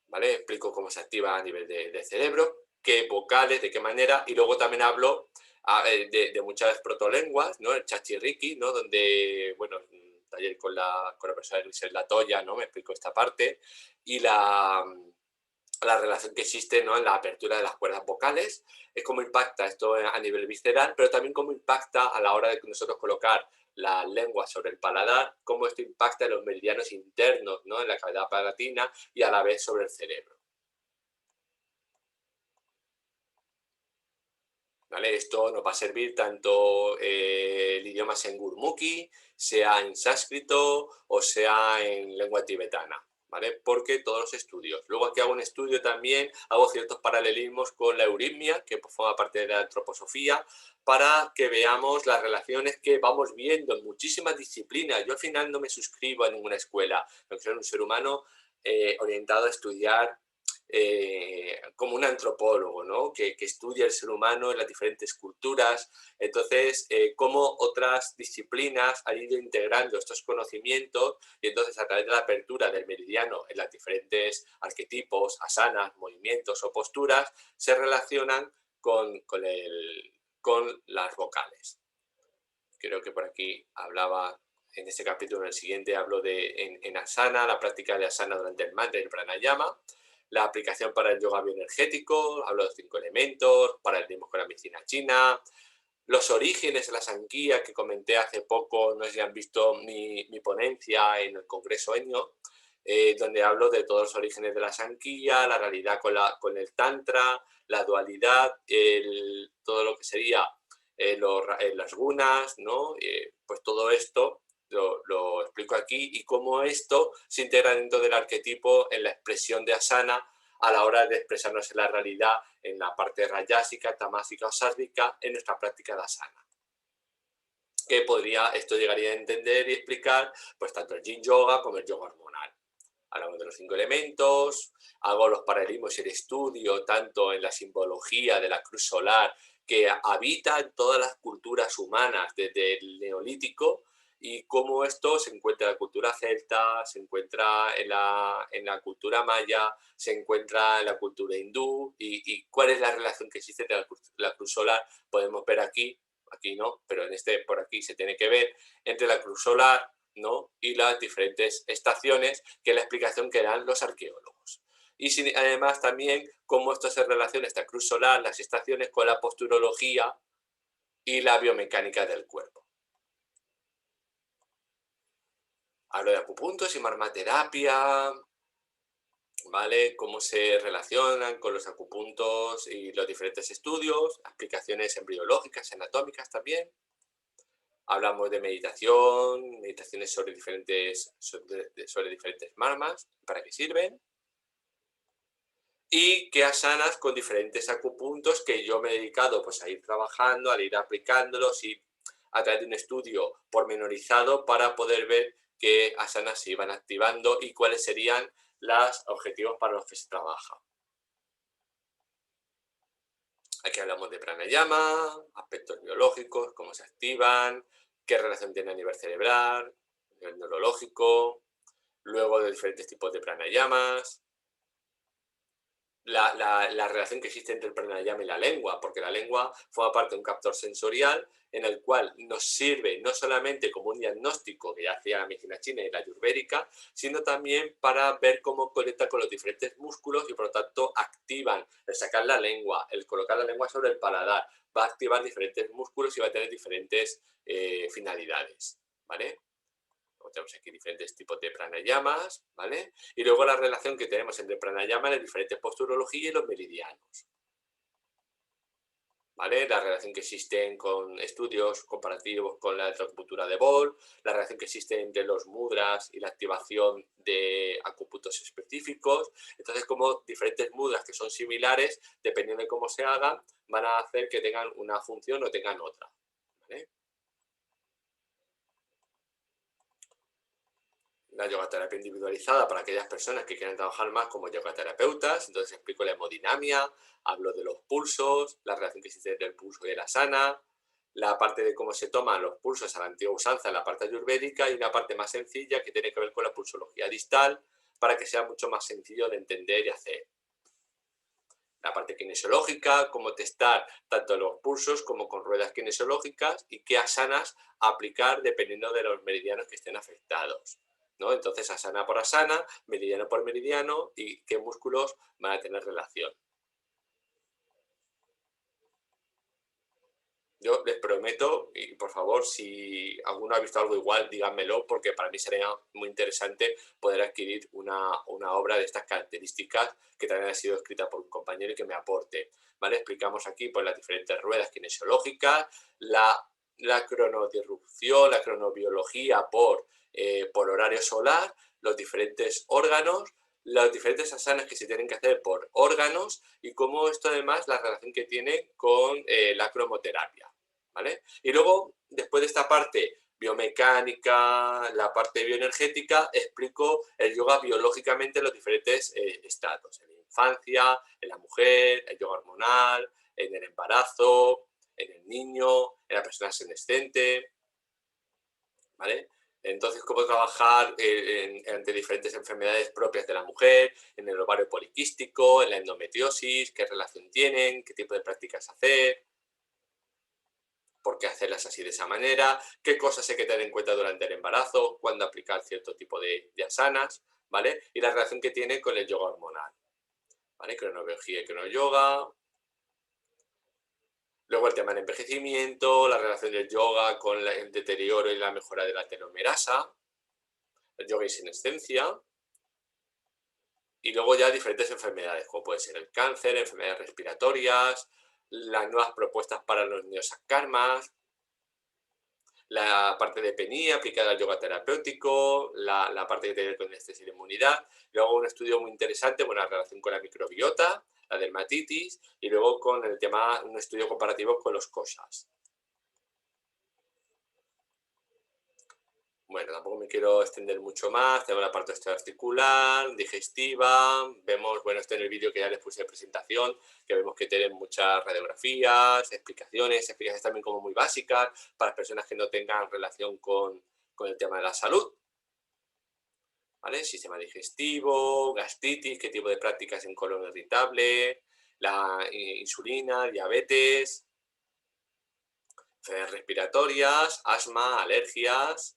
¿Vale? Explico cómo se activa a nivel de cerebro, qué vocales, de qué manera, y luego también hablo de muchas protolenguas, ¿no? El chachirriki, ¿no? Donde, bueno, un taller con la profesora Grisel Latoya, ¿no? Me explico esta parte, y la relación que existe, ¿no? En la apertura de las cuerdas vocales, es cómo impacta esto a nivel visceral, pero también cómo impacta a la hora de nosotros colocar la lengua sobre el paladar, cómo esto impacta en los meridianos internos, ¿no? En la cavidad palatina y a la vez sobre el cerebro. ¿Vale? Esto nos va a servir tanto el idioma en gurmukhi, sea en sánscrito o sea en lengua tibetana. ¿Vale? Porque todos los estudios. Luego aquí hago un estudio también, hago ciertos paralelismos con la euritmia, que forma parte de la antroposofía, para que veamos las relaciones que vamos viendo en muchísimas disciplinas. Yo al final no me suscribo a ninguna escuela, yo soy un ser humano orientado a estudiar como un antropólogo, ¿no? que estudia el ser humano en las diferentes culturas. Entonces, cómo otras disciplinas han ido integrando estos conocimientos, y entonces a través de la apertura del meridiano en los diferentes arquetipos, asanas, movimientos o posturas, se relacionan con las vocales. Creo que por aquí hablaba, en este capítulo, en el siguiente, hablo en asana, la práctica de asana durante el mantra y el pranayama, la aplicación para el yoga bioenergético, hablo de 5 elementos, paralelismos con la medicina china, los orígenes de la Sankhya, que comenté hace poco, no sé si han visto mi ponencia en el Congreso ENIO, donde hablo de todos los orígenes de la Sankhya, la realidad con el Tantra, la dualidad, todo lo que sería las gunas, ¿no? Pues todo esto lo explico aquí, y cómo esto se integra dentro del arquetipo en la expresión de asana a la hora de expresarnos en la realidad en la parte rayásica, tamásica o sádvica en nuestra práctica de asana. Que esto llegaría a entender y explicar pues tanto el yin yoga como el yoga hormonal. Hablamos de los 5 elementos, hago los paralelismos y el estudio tanto en la simbología de la cruz solar, que habita en todas las culturas humanas desde el neolítico, y cómo esto se encuentra en la cultura celta, se encuentra en la cultura maya, se encuentra en la cultura hindú, y cuál es la relación que existe entre la cruz solar. Podemos ver aquí no, pero por aquí se tiene que ver entre la cruz solar, ¿no? Y las diferentes estaciones, que es la explicación que dan los arqueólogos. Y además también cómo esto se relaciona, esta cruz solar, las estaciones, con la posturología y la biomecánica del cuerpo. Hablo de acupuntos y marmaterapia, ¿vale? Cómo se relacionan con los acupuntos y los diferentes estudios, aplicaciones embriológicas, anatómicas también. Hablamos de meditación, meditaciones sobre diferentes marmas, para qué sirven, y qué asanas con diferentes acupuntos que yo me he dedicado pues a ir trabajando, a ir aplicándolos y a través de un estudio pormenorizado para poder ver qué asanas se iban activando y cuáles serían los objetivos para los que se trabaja. Aquí hablamos de pranayama, aspectos biológicos, cómo se activan, qué relación tiene a nivel cerebral, a nivel neurológico, luego de diferentes tipos de pranayamas, la relación que existe entre el pranayama y la lengua, porque la lengua forma parte de un captor sensorial en el cual nos sirve no solamente como un diagnóstico que ya hacía la medicina china y la ayurvédica, sino también para ver cómo conecta con los diferentes músculos y por lo tanto activan el sacar la lengua, el colocar la lengua sobre el paladar, va a activar diferentes músculos y va a tener diferentes finalidades, ¿vale? Tenemos aquí diferentes tipos de pranayamas, ¿vale? Y luego la relación que tenemos entre pranayama, las diferentes posturologías y los meridianos, ¿vale? La relación que existe con estudios comparativos con la electroacupuntura de Bol, la relación que existe entre los mudras y la activación de acupuntos específicos. Entonces, como diferentes mudras que son similares, dependiendo de cómo se hagan, van a hacer que tengan una función o tengan otra, ¿vale? La yogaterapia individualizada para aquellas personas que quieran trabajar más como yogaterapeutas. Entonces explico la hemodinamia, hablo de los pulsos, la relación que existe entre el pulso y la asana, la parte de cómo se toman los pulsos a la antigua usanza en la parte ayurvédica y una parte más sencilla que tiene que ver con la pulsología distal para que sea mucho más sencillo de entender y hacer. La parte kinesiológica, cómo testar tanto los pulsos como con ruedas kinesiológicas y qué asanas aplicar dependiendo de los meridianos que estén afectados, ¿no? Entonces, asana por asana, meridiano por meridiano y qué músculos van a tener relación. Yo les prometo, y por favor, si alguno ha visto algo igual, díganmelo, porque para mí sería muy interesante poder adquirir una obra de estas características que también ha sido escrita por un compañero y que me aporte, ¿vale? Explicamos aquí pues, las diferentes ruedas kinesiológicas, la cronodirrupción, la cronobiología por horario solar, los diferentes órganos, los diferentes asanas que se tienen que hacer por órganos y cómo esto además la relación que tiene con la cromoterapia. ¿Vale? Y luego, después de esta parte biomecánica, la parte bioenergética, explico el yoga biológicamente en los diferentes estados, en la infancia, en la mujer, el yoga hormonal, en el embarazo, en el niño, en la persona adolescente, ¿vale? Entonces, cómo trabajar ante diferentes enfermedades propias de la mujer, en el ovario poliquístico, en la endometriosis, qué relación tienen, qué tipo de prácticas hacer, por qué hacerlas así de esa manera, qué cosas hay que tener en cuenta durante el embarazo, cuándo aplicar cierto tipo de asanas, ¿vale? Y la relación que tiene con el yoga hormonal, ¿vale? Cronobiología y cronoyoga. Luego el tema del envejecimiento, la relación del yoga con el deterioro y la mejora de la telomerasa, el yoga y senescencia. Y luego ya diferentes enfermedades, como puede ser el cáncer, enfermedades respiratorias, las nuevas propuestas para los neosarcarmas, la parte de PNI aplicada al yoga terapéutico, la parte que tiene que ver con anestesia y inmunidad, luego un estudio muy interesante, bueno, la relación con la microbiota, la dermatitis, y luego con el tema, un estudio comparativo con los cosas. Bueno, tampoco me quiero extender mucho más, tengo la parte osteoarticular, digestiva, vemos, bueno, este en el vídeo que ya les puse de presentación, que vemos que tienen muchas radiografías, explicaciones también como muy básicas para personas que no tengan relación con el tema de la salud, ¿vale? Sistema digestivo, gastritis, qué tipo de prácticas en colon irritable, la insulina, diabetes, enfermedades respiratorias, asma, alergias.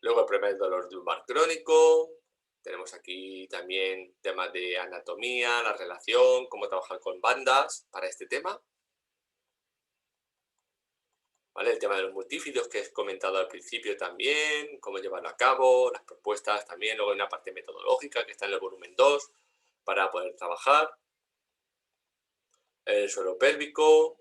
Luego el problema del dolor lumbar crónico. Tenemos aquí también temas de anatomía, la relación, cómo trabajar con bandas para este tema. ¿Vale? El tema de los multífidos que he comentado al principio también, cómo llevarlo a cabo, las propuestas también. Luego hay una parte metodológica que está en el volumen 2 para poder trabajar. El suelo pélvico,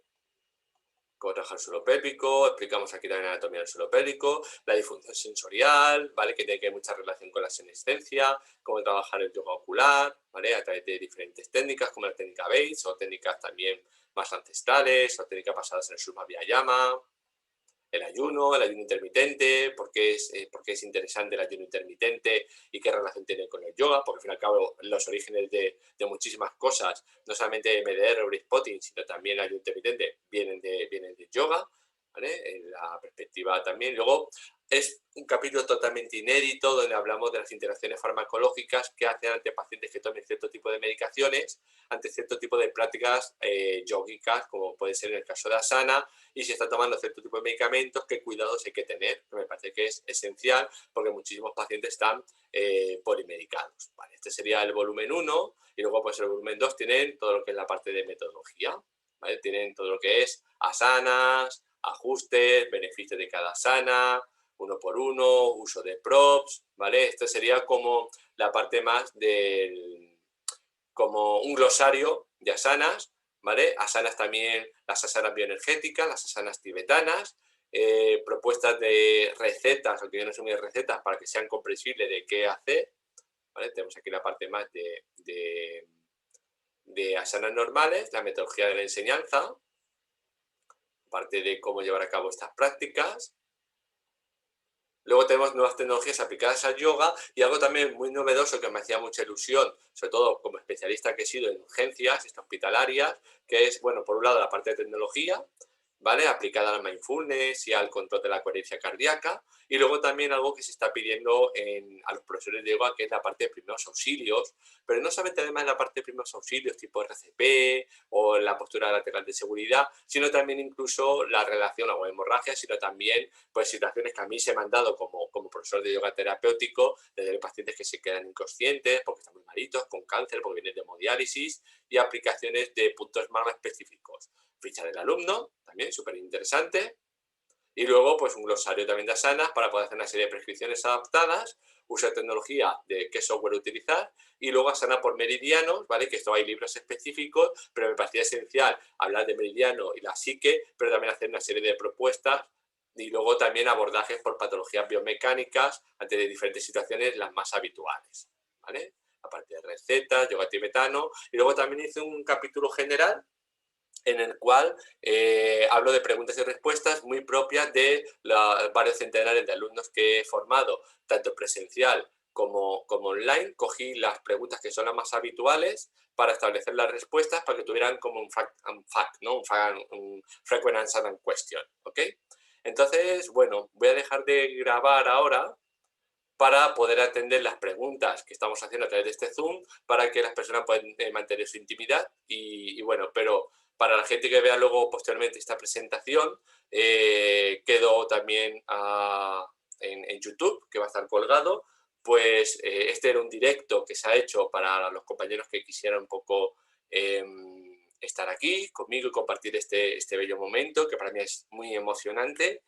cómo trabajar el suelo pélvico, explicamos aquí también la anatomía del suelo pélvico, la disfunción sensorial, ¿vale? Que tiene que ver mucha relación con la senescencia, cómo trabajar el yoga ocular, ¿vale? A través de diferentes técnicas como la técnica Bates o técnicas también más ancestrales o técnicas basadas en el Suma Vyayama, el ayuno intermitente, por qué es interesante el ayuno intermitente y qué relación tiene con el yoga, porque al fin y al cabo los orígenes de muchísimas cosas, no solamente MDR o Spotting, sino también el ayuno intermitente, vienen de yoga, ¿vale? En la perspectiva también. Luego es un capítulo totalmente inédito donde hablamos de las interacciones farmacológicas que hacen ante pacientes que tomen cierto tipo de medicaciones, ante cierto tipo de prácticas yógicas, como puede ser en el caso de asana, y si está tomando cierto tipo de medicamentos, qué cuidados hay que tener, que me parece que es esencial porque muchísimos pacientes están polimedicados. Vale, este sería el volumen 1 y luego pues el volumen 2 tienen todo lo que es la parte de metodología, ¿vale? Tienen todo lo que es asanas, ajustes, beneficios de cada asana, uno por uno, uso de props, ¿vale? Esto sería como la parte más del, como un glosario de asanas, ¿vale? Asanas también, las asanas bioenergéticas, las asanas tibetanas, propuestas de recetas, aunque yo no son mis recetas, para que sean comprensibles de qué hacer, ¿vale? Tenemos aquí la parte más de asanas normales, la metodología de la enseñanza, parte de cómo llevar a cabo estas prácticas. Luego tenemos nuevas tecnologías aplicadas al yoga y algo también muy novedoso que me hacía mucha ilusión, sobre todo como especialista que he sido en urgencias hospitalarias, que es, bueno, por un lado la parte de tecnología, ¿vale? Aplicada al mindfulness y al control de la coherencia cardíaca, y luego también algo que se está pidiendo a los profesores de yoga, que es la parte de primeros auxilios, pero no solamente además la parte de primeros auxilios tipo RCP o la postura lateral de seguridad, sino también incluso la relación a hemorragia, sino también pues situaciones que a mí se me han dado como profesor de yoga terapéutico, desde pacientes que se quedan inconscientes porque están muy malitos, con cáncer, porque vienen de hemodiálisis, y aplicaciones de puntos más específicos. Ficha del alumno, también súper interesante. Y luego, pues un glosario también de asanas para poder hacer una serie de prescripciones adaptadas, uso de tecnología de qué software utilizar, y luego asana por meridianos, ¿vale? Que esto hay libros específicos, pero me parecía esencial hablar de meridiano y la psique, pero también hacer una serie de propuestas y luego también abordajes por patologías biomecánicas ante diferentes situaciones las más habituales, ¿vale? Aparte de recetas, yoga tibetano, y luego también hice un capítulo general en el cual hablo de preguntas y respuestas muy propias de varios centenares de alumnos que he formado, tanto presencial como online. Cogí las preguntas que son las más habituales para establecer las respuestas para que tuvieran como un fact, ¿no? Un frequent answer and question, ¿ok? Entonces, bueno, voy a dejar de grabar ahora para poder atender las preguntas que estamos haciendo a través de este Zoom, para que las personas puedan mantener su intimidad y bueno, pero para la gente que vea luego posteriormente esta presentación, quedó también en YouTube, que va a estar colgado, pues este era un directo que se ha hecho para los compañeros que quisieran un poco estar aquí conmigo y compartir este bello momento, que para mí es muy emocionante.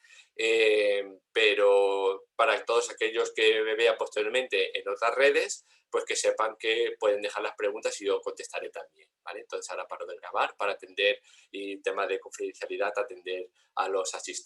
Pero para todos aquellos que me vean posteriormente en otras redes, pues que sepan que pueden dejar las preguntas y yo contestaré también, ¿vale? Entonces ahora paro de grabar para atender y tema de confidencialidad, atender a los asistentes.